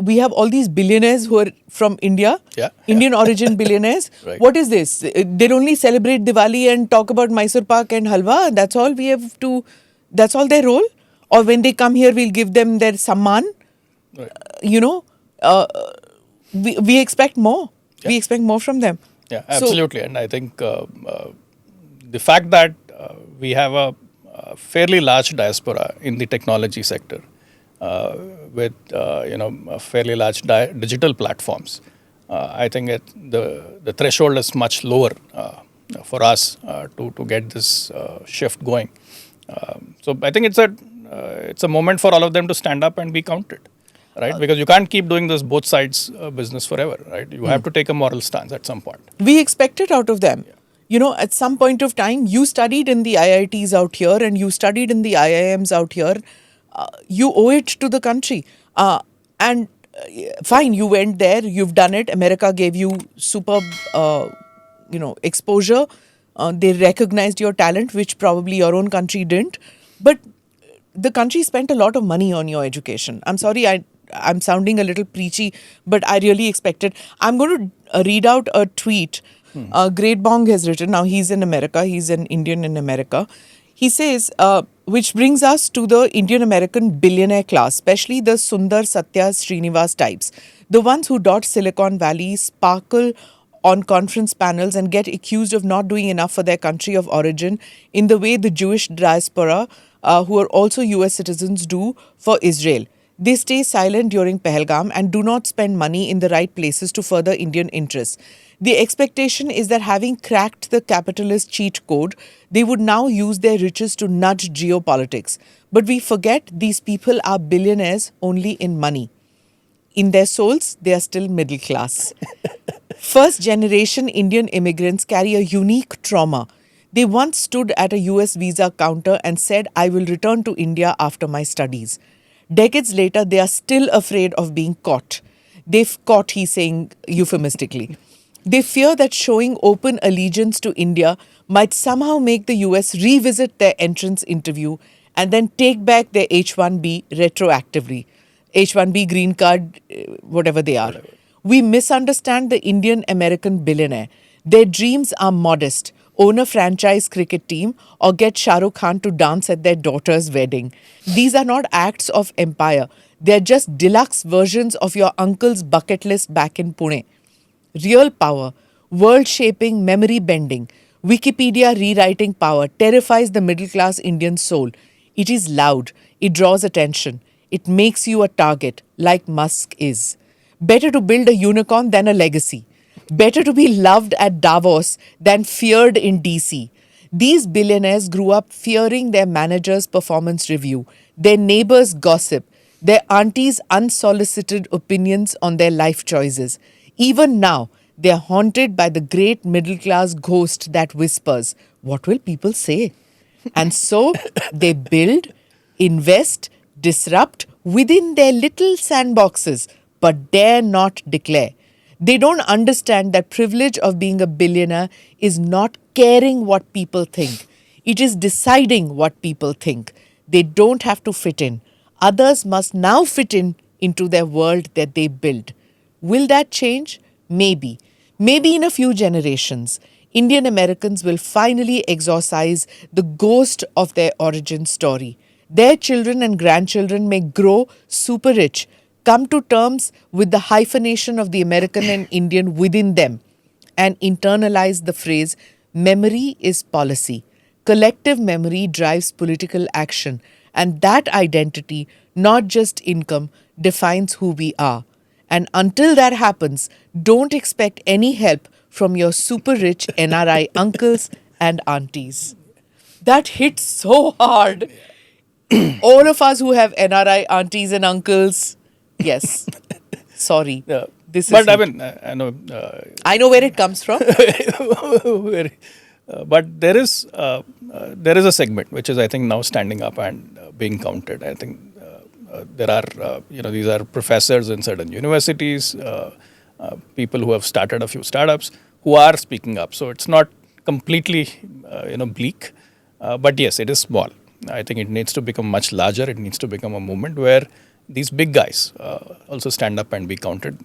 we have all these billionaires who are from India, Indian origin billionaires. Right. What is this? They'll only celebrate Diwali and talk about Mysore Pak and Halwa. That's all we have to, that's all their role? Or when they come here, we'll give them their samman. Right. We expect more. Yeah. We expect more from them. Yeah, absolutely. And I think the fact that we have a fairly large diaspora in the technology sector with fairly large digital platforms, I think the threshold is much lower for us to get this shift going. So I think it's a moment for all of them to stand up and be counted. Right, because you can't keep doing this both sides business forever, right? You have to take a moral stance at some point. We expect it out of them. At some point of time, you studied in the IITs out here and you studied in the IIMs out here. You owe it to the country. And fine, you went there, you've done it. America gave you superb, exposure. They recognized your talent, which probably your own country didn't. But the country spent a lot of money on your education. I'm sorry, I'm sounding a little preachy, but I really expected. I'm going to read out a tweet. Great Bong has written. Now he's in America. He's an Indian in America. He says, which brings us to the Indian American billionaire class, especially the Sundar Satya Srinivas types, the ones who dot Silicon Valley, sparkle on conference panels and get accused of not doing enough for their country of origin in the way the Jewish diaspora, who are also US citizens, do for Israel. They stay silent during Pahalgam and do not spend money in the right places to further Indian interests. The expectation is that having cracked the capitalist cheat code, they would now use their riches to nudge geopolitics. But we forget these people are billionaires only in money. In their souls, they are still middle class. First generation Indian immigrants carry a unique trauma. They once stood at a US visa counter and said, I will return to India after my studies. Decades later, they are still afraid of being caught. They've caught, he's saying euphemistically. They fear that showing open allegiance to India might somehow make the US revisit their entrance interview and then take back their H-1B retroactively. H-1B, green card, whatever they are. We misunderstand the Indian-American billionaire. Their dreams are modest. Own a franchise cricket team or get Shah Rukh Khan to dance at their daughter's wedding. These are not acts of empire. They're just deluxe versions of your uncle's bucket list back in Pune. Real power, world-shaping, memory-bending, Wikipedia rewriting power terrifies the middle-class Indian soul. It is loud. It draws attention. It makes you a target, like Musk is. Better to build a unicorn than a legacy. Better to be loved at Davos than feared in DC. These billionaires grew up fearing their manager's performance review, their neighbor's gossip, their auntie's unsolicited opinions on their life choices. Even now, they are haunted by the great middle-class ghost that whispers, what will people say? And so they build, invest, disrupt within their little sandboxes, but dare not declare. They don't understand that privilege of being a billionaire is not caring what people think. It is deciding what people think. They don't have to fit in. Others must now fit in into their world that they build. Will that change? Maybe. Maybe in a few generations, Indian Americans will finally exorcise the ghost of their origin story. Their children and grandchildren may grow super rich, come to terms with the hyphenation of the American and Indian within them, and internalize the phrase, memory is policy. Collective memory drives political action, and that identity, not just income, defines who we are. And until that happens, don't expect any help from your super rich NRI uncles and aunties. That hits so hard. All of us who have NRI aunties and uncles, yes, sorry. Yeah. This But is I mean, I know. I know where it comes from. But there is a segment which is, I think, now standing up and being counted. I think there are, these are professors in certain universities, people who have started a few startups who are speaking up. So it's not completely, bleak. But yes, it is small. I think it needs to become much larger. It needs to become a movement where these big guys also stand up and be counted,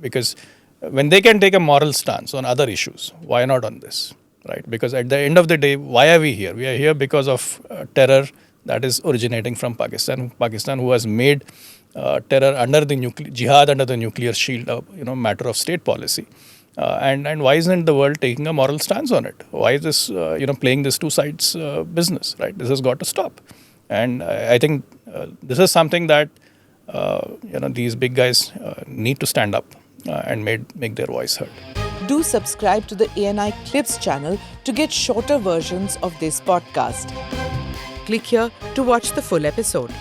because when they can take a moral stance on other issues, why not on this, right? Because at the end of the day, why are we here? We are here because of terror that is originating from Pakistan. Pakistan, who has made terror under the jihad under the nuclear shield, matter of state policy. And why isn't the world taking a moral stance on it? Why is this, playing this two sides business, right? This has got to stop. And I think this is something that, these big guys need to stand up and make their voice heard. Do subscribe to the ANI Clips channel to get shorter versions of this podcast. Click here to watch the full episode.